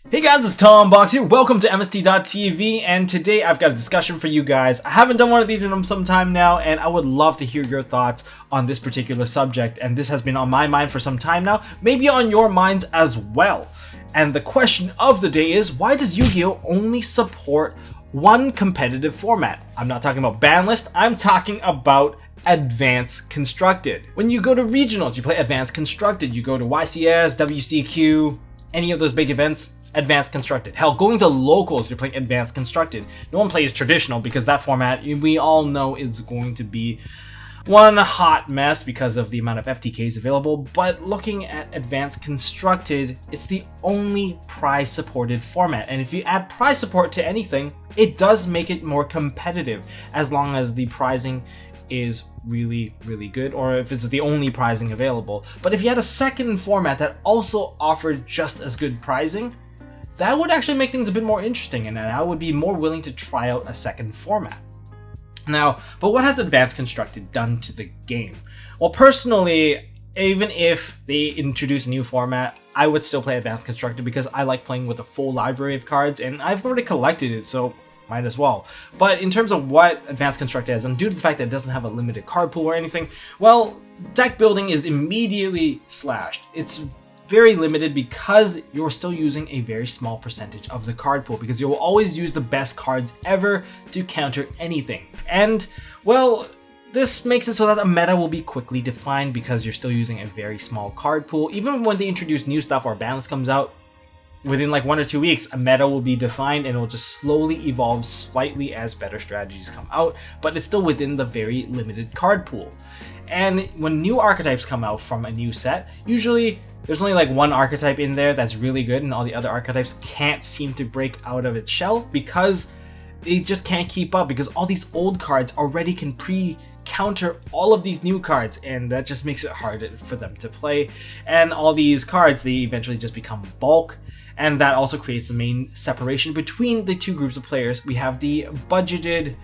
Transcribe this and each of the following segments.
Hey guys, it's Tom Box here. Welcome to MST.TV, and today I've got a discussion for you guys. I haven't done one of these in some time now, and I would love to hear your thoughts on this particular subject. And this has been on my mind for some time now, maybe on your minds as well. And the question of the day is, why does Yu-Gi-Oh! Only support one competitive format? I'm not talking about ban list, I'm talking about Advanced Constructed. When you go to regionals, you play Advanced Constructed. You go to YCS, WCQ, any of those big events, Advanced Constructed. Hell, going to locals, you're playing Advanced Constructed. No one plays traditional because that format, we all know, is going to be one hot mess because of the amount of FTKs available. But looking at Advanced Constructed, it's the only prize supported format. And if you add prize support to anything, it does make it more competitive, as long as the prizing is really good, or if it's the only prizing available. But if you had a second format that also offered just as good prizing, that would actually make things a bit more interesting, and I would be more willing to try out a second format. Now, but what has Advanced Constructed done to the game? Well, personally, even if they introduce a new format, I would still play Advanced Constructed because I like playing with a full library of cards, and I've already collected it, so might as well. But in terms of what Advanced Constructed has, and due to the fact that it doesn't have a limited card pool or anything, well, deck building is immediately slashed. It's very limited because you're still using a very small percentage of the card pool, because you will always use the best cards ever to counter anything. And, well, this makes it so that a meta will be quickly defined because you're still using a very small card pool. Even when they introduce new stuff or ban list comes out, within like 1 or 2 weeks, a meta will be defined and it will just slowly evolve slightly as better strategies come out, but it's still within the very limited card pool. And when new archetypes come out from a new set, usually there's only like one archetype in there that's really good, and all the other archetypes can't seem to break out of its shell because they just can't keep up, because all these old cards already can pre-counter all of these new cards, and that just makes it hard for them to play. And all these cards, they eventually just become bulk, and that also creates the main separation between the two groups of players. We have the budgeted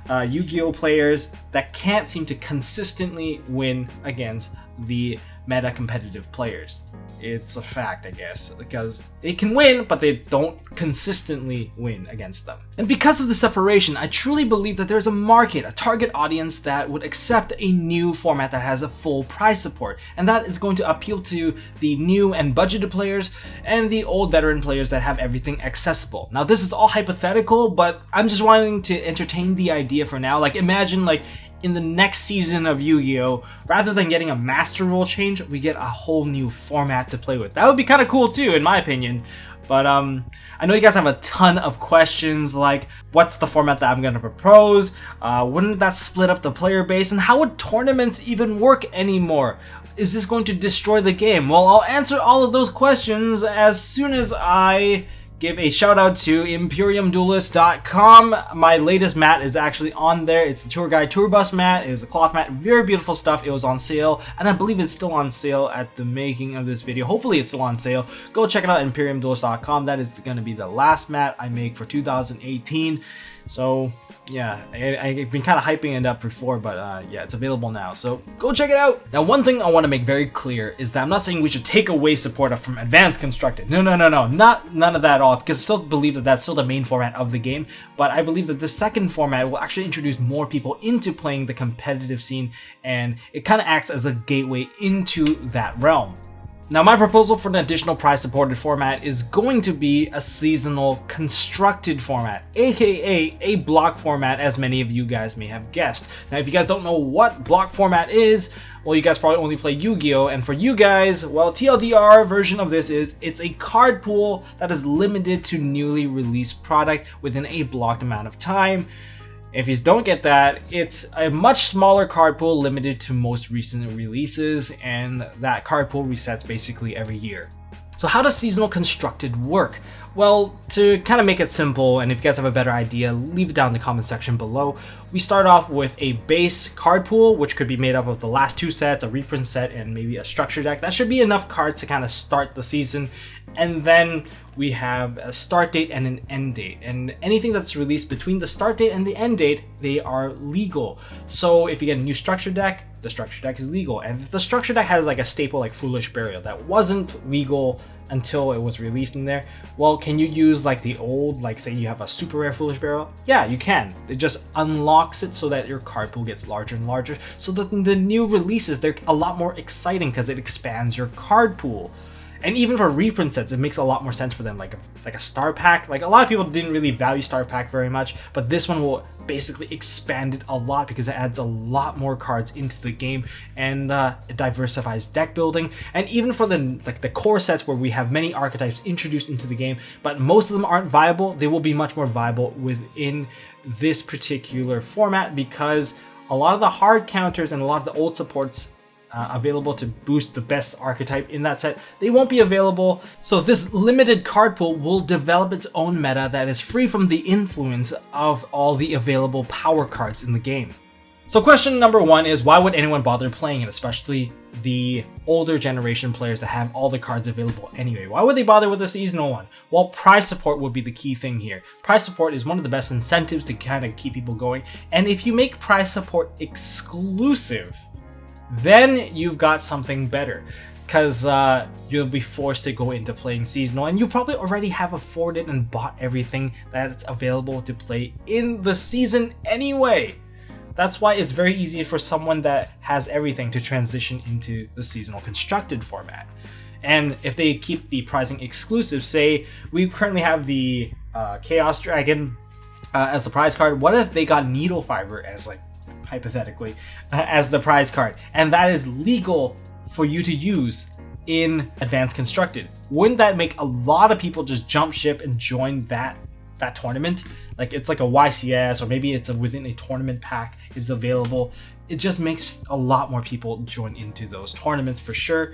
Yu-Gi-Oh! Players that can't seem to consistently win against the meta competitive players. It's a fact, I guess, because they can win, but they don't consistently win against them. And because of the separation, I truly believe that there's a market, a target audience that would accept a new format that has a full prize support. And that is going to appeal to the new and budgeted players and the old veteran players that have everything accessible. Now, this is all hypothetical, but I'm just wanting to entertain the idea for now. Like, imagine like in the next season of Yu-Gi-Oh!, rather than getting a master rule change, we get a whole new format to play with. That would be kind of cool too, in my opinion. But I know you guys have a ton of questions, like what's the format that I'm going to propose? Wouldn't that split up the player base? And how would tournaments even work anymore? Is this going to destroy the game? Well, I'll answer all of those questions as soon as I give a shout out to ImperiumDuelist.com. My latest mat is actually on there. It's the Tour Guide Tour Bus mat. It is a cloth mat. Very beautiful stuff. It was on sale, and I believe it's still on sale at the making of this video. Hopefully it's still on sale. Go check it out at ImperiumDuelist.com. That is going to be the last mat I make for 2018. So yeah, I've been kind of hyping it up before, but yeah, it's available now, so go check it out. Now, one thing I want to make very clear is that I'm not saying we should take away support from Advanced Constructed. No, none of that at all, because I still believe that that's still the main format of the game, but I believe that the second format will actually introduce more people into playing the competitive scene, and it kind of acts as a gateway into that realm. Now, my proposal for an additional prize supported format is going to be a seasonal constructed format, aka a block format, as many of you guys may have guessed. Now, if you guys don't know what block format is, well, you guys probably only play Yu-Gi-Oh! And for you guys, well, TLDR version of this is it's a card pool that is limited to newly released product within a blocked amount of time. If you don't get that, it's a much smaller card pool limited to most recent releases, and that card pool resets basically every year. So how does seasonal constructed work? Well, to kind of make it simple, and if you guys have a better idea, leave it down in the comment section below. We start off with a base card pool, which could be made up of the last two sets, a reprint set, and maybe a structure deck. That should be enough cards to kind of start the season. And then we have a start date and an end date. And anything that's released between the start date and the end date, they are legal. So if you get a new structure deck, the structure deck is legal. And if the structure deck has like a staple like Foolish Burial that wasn't legal until it was released in there. Well, can you use like the old, like say you have a super rare Foolish Barrel? Yeah, you can. It just unlocks it so that your card pool gets larger and larger. So that the new releases, they're a lot more exciting because it expands your card pool. And even for reprint sets, it makes a lot more sense for them. Like a star pack. Like a lot of people didn't really value star pack very much, but this one will basically expand it a lot because it adds a lot more cards into the game, and it diversifies deck building. And even for the core sets where we have many archetypes introduced into the game, but most of them aren't viable, they will be much more viable within this particular format because a lot of the hard counters and a lot of the old supports available to boost the best archetype in that set, they won't be available. So this limited card pool will develop its own meta that is free from the influence of all the available power cards in the game. So question number one is, why would anyone bother playing it, especially the older generation players that have all the cards available anyway? Why would they bother with a seasonal one? Well, prize support would be the key thing here. Prize support is one of the best incentives to kind of keep people going, and if you make prize support exclusive, then you've got something better, because you'll be forced to go into playing seasonal, and you probably already have afforded and bought everything that's available to play in the season anyway. That's why it's very easy for someone that has everything to transition into the seasonal constructed format. And if they keep the prizing exclusive, say we currently have the Chaos Dragon as the prize card, what if they got Needle Fiber as, like, hypothetically, as the prize card, and that is legal for you to use in Advanced Constructed? Wouldn't that make a lot of people just jump ship and join that tournament? Like, it's like a YCS, or maybe it's within a tournament pack is available. It just makes a lot more people join into those tournaments for sure.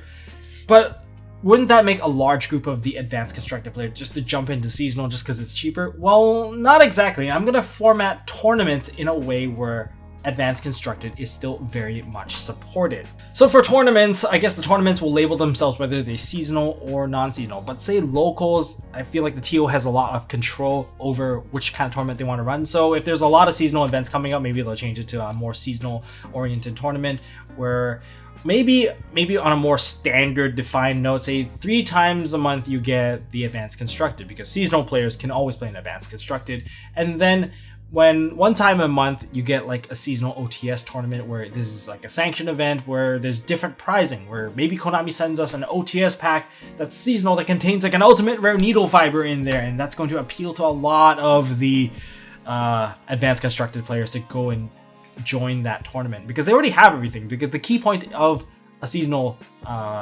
But wouldn't that make a large group of the Advanced Constructed players just to jump into seasonal just because it's cheaper? Well, not exactly. I'm gonna format tournaments in a way where Advanced Constructed is still very much supported. So for tournaments, I guess the tournaments will label themselves whether they're seasonal or non-seasonal. But say locals, I feel like the TO has a lot of control over which kind of tournament they want to run. So if there's a lot of seasonal events coming up, maybe they'll change it to a more seasonal oriented tournament where maybe on a more standard defined note, say 3 times a month you get the Advanced Constructed, because seasonal players can always play an Advanced Constructed. And then when 1 time a month you get like a seasonal OTS tournament where this is like a sanctioned event where there's different prizing, where maybe Konami sends us an OTS pack that's seasonal that contains like an ultimate rare Needle Fiber in there, and that's going to appeal to a lot of the Advanced Constructed players to go and join that tournament because they already have everything. Because the key point of a seasonal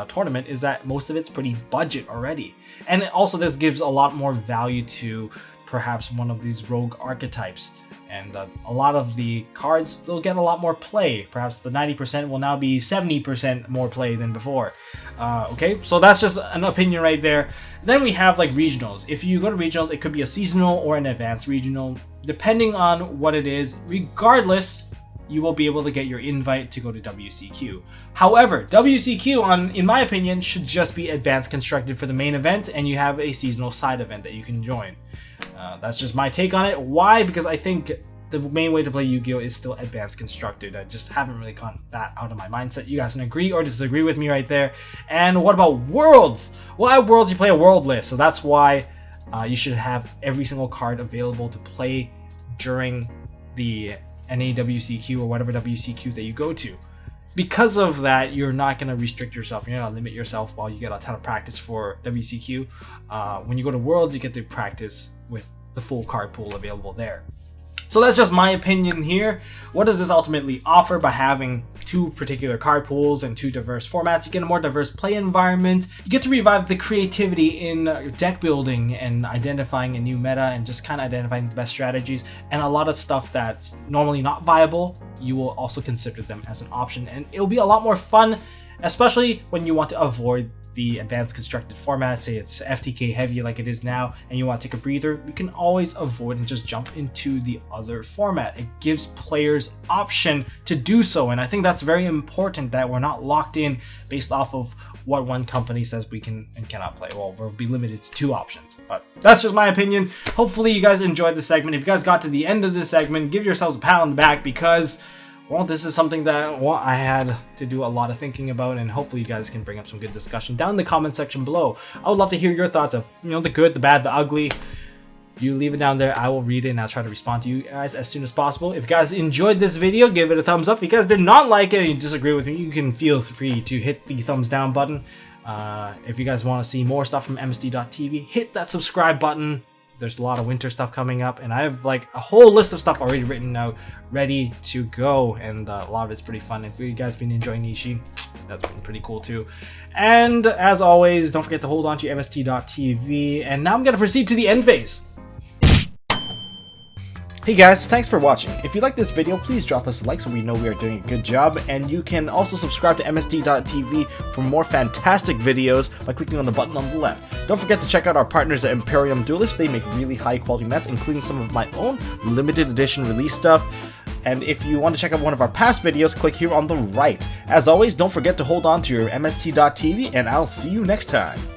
tournament is that most of it's pretty budget already, and also this gives a lot more value to perhaps one of these rogue archetypes, and a lot of the cards, they'll get a lot more play. Perhaps the 90% will now be 70% more play than before. Okay, so that's just an opinion right there. Then we have like regionals. If you go to regionals, it could be a seasonal or an advanced regional, depending on what it is. Regardless, you will be able to get your invite to go to WCQ. However, WCQ, in my opinion, should just be Advanced Constructed for the main event, and you have a seasonal side event that you can join. That's just my take on it. Why? Because I think the main way to play Yu-Gi-Oh! Is still Advanced Constructed. I just haven't really gotten that out of my mindset. You guys can agree or disagree with me right there. And what about Worlds? Well, at Worlds, you play a World list, so that's why you should have every single card available to play during the NAWCQ or whatever WCQ that you go to. Because of that, you're not going to restrict yourself. You're not going to limit yourself while you get a ton of practice for WCQ. When you go to Worlds, you get to practice with the full card pool available there. So that's just my opinion here. What does this ultimately offer by having 2 particular card pools and 2 diverse formats? You get a more diverse play environment. You get to revive the creativity in deck building and identifying a new meta and just kind of identifying the best strategies. And a lot of stuff that's normally not viable, you will also consider them as an option. And it'll be a lot more fun, especially when you want to avoid the Advanced Constructed format. Say it's FTK heavy like it is now and you want to take a breather, you can always avoid and just jump into the other format. It gives players option to do so, and I think that's very important that we're not locked in based off of what one company says we can and cannot play. Well, we'll be limited to 2 options, but that's just my opinion. Hopefully you guys enjoyed the segment. If you guys got to the end of this segment, give yourselves a pat on the back because, well, this is something that I had to do a lot of thinking about, and hopefully you guys can bring up some good discussion down in the comment section below. I would love to hear your thoughts of, you know, the good, the bad, the ugly. You leave it down there, I will read it, and I'll try to respond to you guys as soon as possible. If you guys enjoyed this video, give it a thumbs up. If you guys did not like it and you disagree with me, you can feel free to hit the thumbs down button. If you guys want to see more stuff from MST.TV, hit that subscribe button. There's a lot of winter stuff coming up, and I have like a whole list of stuff already written out, ready to go, and a lot of it's pretty fun. If you guys been enjoying Nishi, that's been pretty cool too. And as always, don't forget to hold on to your MST.TV, and now I'm going to proceed to the end phase. Hey guys, thanks for watching. If you like this video, please drop us a like so we know we are doing a good job, and you can also subscribe to MST.TV for more fantastic videos by clicking on the button on the left. Don't forget to check out our partners at Imperium Duelist. They make really high quality mats, including some of my own limited edition release stuff. And if you want to check out one of our past videos, click here on the right. As always, don't forget to hold on to your MST.TV, and I'll see you next time.